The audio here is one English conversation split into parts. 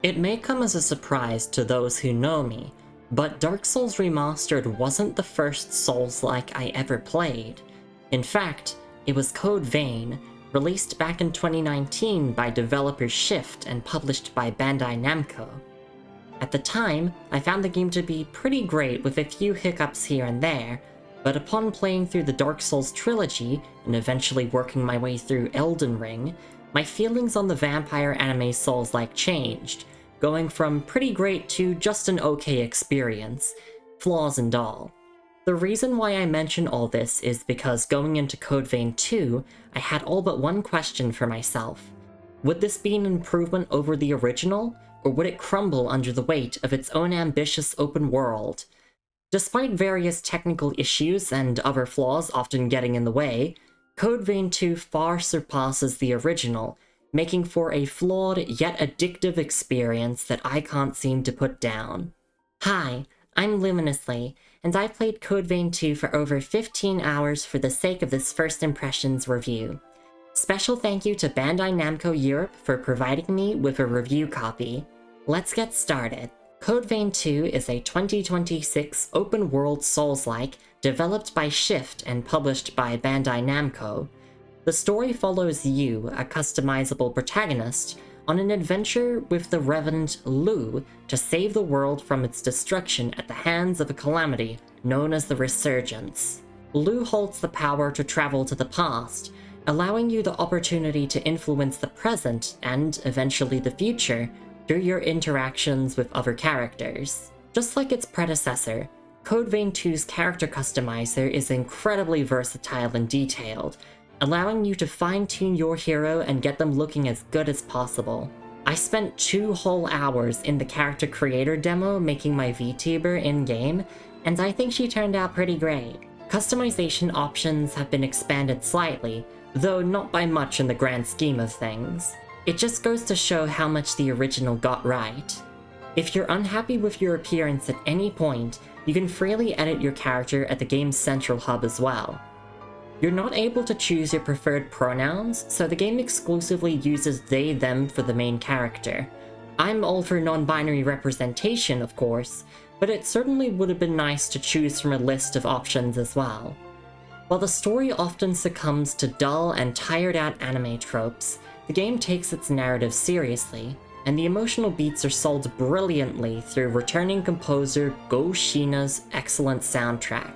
It may come as a surprise to those who know me, but Dark Souls Remastered wasn't the first Souls-like I ever played. In fact, it was Code Vein, released back in 2019 by developer Shift and published by Bandai Namco. At the time, I found the game to be pretty great with a few hiccups here and there, but upon playing through the Dark Souls trilogy and eventually working my way through Elden Ring, my feelings on the vampire anime Souls-like changed, going from pretty great to just an okay experience, flaws and all. The reason why I mention all this is because going into Code Vein 2, I had all but one question for myself. Would this be an improvement over the original, or would it crumble under the weight of its own ambitious open world? Despite various technical issues and other flaws often getting in the way, Code Vein 2 far surpasses the original, making for a flawed yet addictive experience that I can't seem to put down. Hi, I'm Luminously, and I've played Code Vein 2 for over 15 hours for the sake of this first impressions review. Special thank you to Bandai Namco Europe for providing me with a review copy. Let's get started. Code Vein 2 is a 2026 open-world Souls-like developed by Shift and published by Bandai Namco. The story follows you, a customizable protagonist, on an adventure with the Revenant Lu to save the world from its destruction at the hands of a calamity known as the Resurgence. Lu holds the power to travel to the past, allowing you the opportunity to influence the present and, eventually, the future through your interactions with other characters. Just like its predecessor, Code Vein 2's character customizer is incredibly versatile and detailed, allowing you to fine-tune your hero and get them looking as good as possible. I spent 2 whole hours in the character creator demo making my VTuber in-game, and I think she turned out pretty great. Customization options have been expanded slightly, though not by much in the grand scheme of things. It just goes to show how much the original got right. If you're unhappy with your appearance at any point, you can freely edit your character at the game's central hub as well. You're not able to choose your preferred pronouns, so the game exclusively uses they/them for the main character. I'm all for non-binary representation, of course, but it certainly would have been nice to choose from a list of options as well. While the story often succumbs to dull and tired-out anime tropes, the game takes its narrative seriously, and the emotional beats are sold brilliantly through returning composer Go Shina's excellent soundtrack.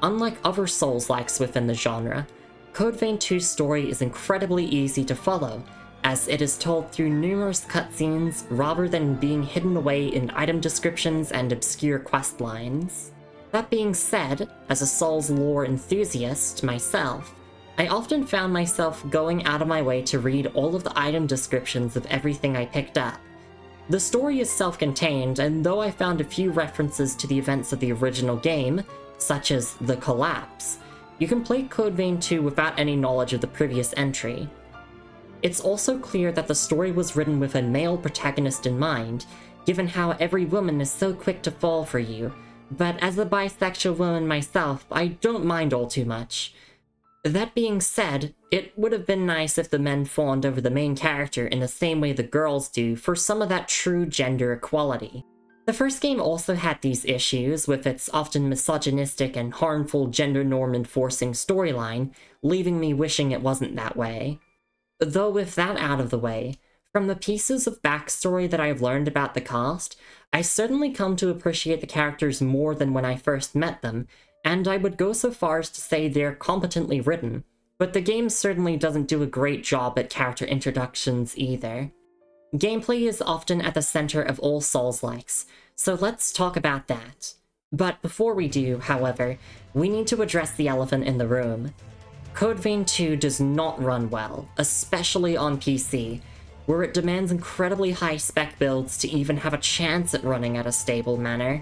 Unlike other Souls-likes within the genre, Code Vein 2's story is incredibly easy to follow, as it is told through numerous cutscenes rather than being hidden away in item descriptions and obscure quest lines. That being said, as a Souls lore enthusiast myself, I often found myself going out of my way to read all of the item descriptions of everything I picked up. The story is self-contained, and though I found a few references to the events of the original game, such as the collapse, you can play Code Vein 2 without any knowledge of the previous entry. It's also clear that the story was written with a male protagonist in mind, given how every woman is so quick to fall for you, but as a bisexual woman myself, I don't mind all too much. That being said, it would have been nice if the men fawned over the main character in the same way the girls do for some of that true gender equality. The first game also had these issues, with its often misogynistic and harmful gender norm enforcing storyline, leaving me wishing it wasn't that way. Though with that out of the way, from the pieces of backstory that I've learned about the cast, I certainly come to appreciate the characters more than when I first met them, and I would go so far as to say they're competently written, but the game certainly doesn't do a great job at character introductions either. Gameplay is often at the center of all Souls-likes, so let's talk about that. But before we do, however, we need to address the elephant in the room. Code Vein 2 does not run well, especially on PC, where it demands incredibly high spec builds to even have a chance at running at a stable manner.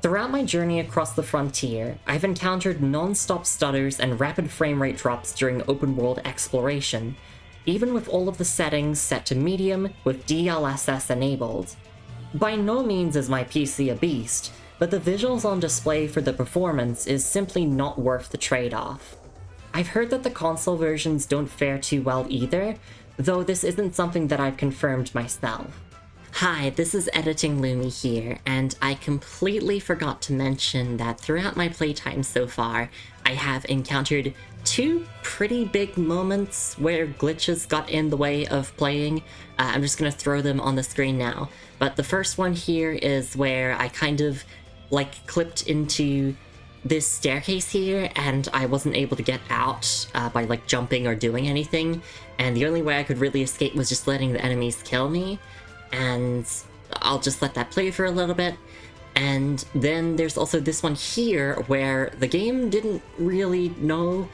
Throughout my journey across the frontier, I've encountered non-stop stutters and rapid frame rate drops during open-world exploration, even with all of the settings set to medium with DLSS enabled. By no means is my PC a beast, but the visuals on display for the performance is simply not worth the trade-off. I've heard that the console versions don't fare too well either, though this isn't something that I've confirmed myself. Hi, this is Editing Lumi here, and I completely forgot to mention that throughout my playtime so far, I have encountered two pretty big moments where glitches got in the way of playing. I'm just gonna throw them on the screen now. But the first one here is where I kind of, clipped into this staircase here, and I wasn't able to get out by, jumping or doing anything, and the only way I could really escape was just letting the enemies kill me. And I'll just let that play for a little bit. And then there's also this one here where the game didn't really know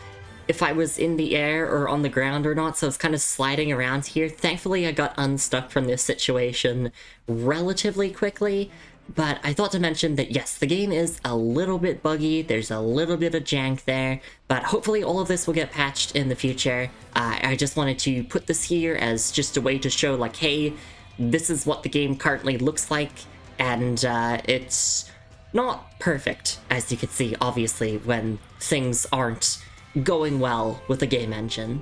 if I was in the air or on the ground or not, so it's kind of sliding around here. Thankfully, I got unstuck from this situation relatively quickly, but I thought to mention that yes, the game is a little bit buggy, there's a little bit of jank there, but hopefully all of this will get patched in the future. I just wanted to put this here as just a way to show, hey, this is what the game currently looks like, and it's not perfect, as you can see, obviously, when things aren't going well with the game engine.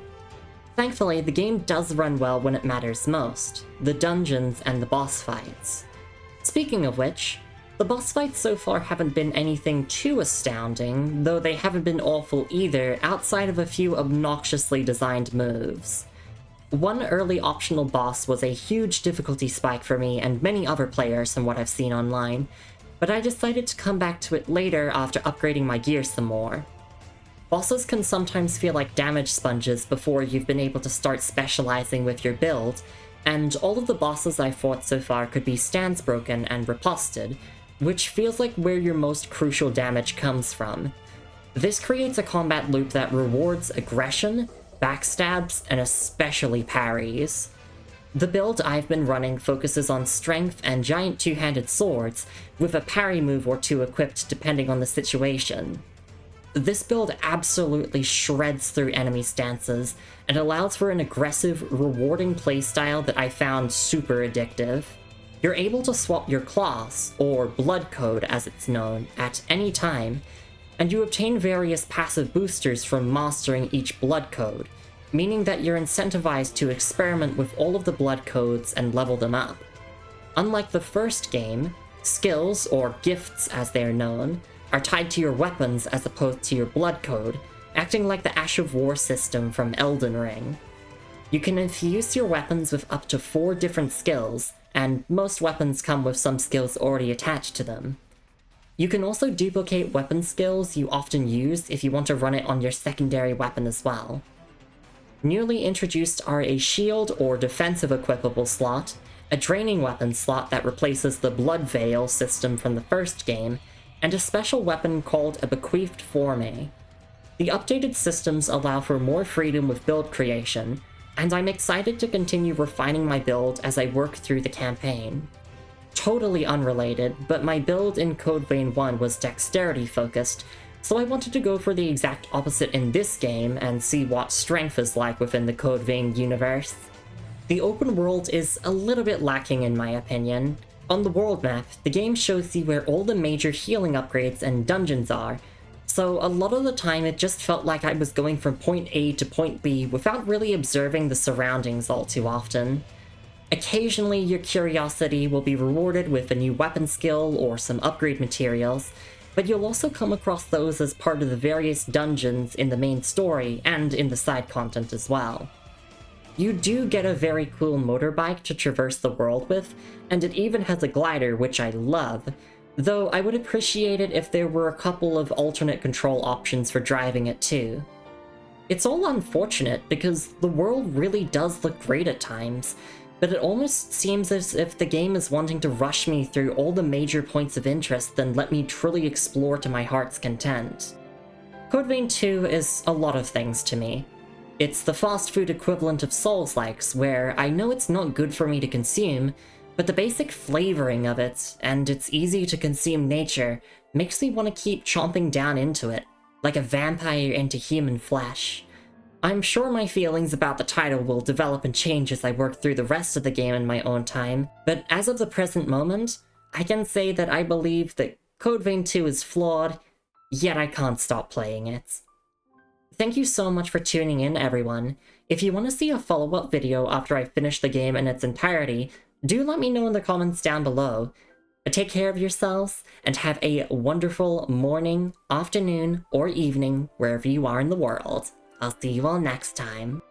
Thankfully, the game does run well when it matters most, the dungeons and the boss fights. Speaking of which, the boss fights so far haven't been anything too astounding, though they haven't been awful either, outside of a few obnoxiously designed moves. One early optional boss was a huge difficulty spike for me and many other players from what I've seen online, but I decided to come back to it later after upgrading my gear some more. Bosses can sometimes feel like damage sponges before you've been able to start specializing with your build, and all of the bosses I've fought so far could be stance broken and riposted, which feels like where your most crucial damage comes from. This creates a combat loop that rewards aggression, backstabs, and especially parries. The build I've been running focuses on strength and giant two-handed swords, with a parry move or two equipped depending on the situation. This build absolutely shreds through enemy stances, and allows for an aggressive, rewarding playstyle that I found super addictive. You're able to swap your class, or blood code as it's known, at any time, and you obtain various passive boosters from mastering each blood code, meaning that you're incentivized to experiment with all of the blood codes and level them up. Unlike the first game, skills, or gifts as they are known, are tied to your weapons as opposed to your blood code, acting like the Ash of War system from Elden Ring. You can infuse your weapons with up to 4 different skills, and most weapons come with some skills already attached to them. You can also duplicate weapon skills you often use if you want to run it on your secondary weapon as well. Newly introduced are a shield or defensive equipable slot, a draining weapon slot that replaces the Blood Veil system from the first game, and a special weapon called a Bequeathed Forme. The updated systems allow for more freedom with build creation, and I'm excited to continue refining my build as I work through the campaign. Totally unrelated, but my build in Code Vein 1 was dexterity focused, so I wanted to go for the exact opposite in this game and see what strength is like within the Code Vein universe. The open world is a little bit lacking in my opinion. On the world map, the game shows you where all the major healing upgrades and dungeons are, so a lot of the time it just felt like I was going from point A to point B without really observing the surroundings all too often. Occasionally, your curiosity will be rewarded with a new weapon skill or some upgrade materials, but you'll also come across those as part of the various dungeons in the main story and in the side content as well. You do get a very cool motorbike to traverse the world with, and it even has a glider, which I love, though I would appreciate it if there were a couple of alternate control options for driving it too. It's all unfortunate because the world really does look great at times, but it almost seems as if the game is wanting to rush me through all the major points of interest than let me truly explore to my heart's content. Code Vein 2 is a lot of things to me. It's the fast food equivalent of Souls-likes, where I know it's not good for me to consume, but the basic flavoring of it, and its easy to consume nature, makes me want to keep chomping down into it, like a vampire into human flesh. I'm sure my feelings about the title will develop and change as I work through the rest of the game in my own time, but as of the present moment, I can say that I believe that Code Vein 2 is flawed, yet I can't stop playing it. Thank you so much for tuning in, everyone. If you want to see a follow-up video after I finish the game in its entirety, do let me know in the comments down below. Take care of yourselves, and have a wonderful morning, afternoon, or evening, wherever you are in the world. I'll see you all next time.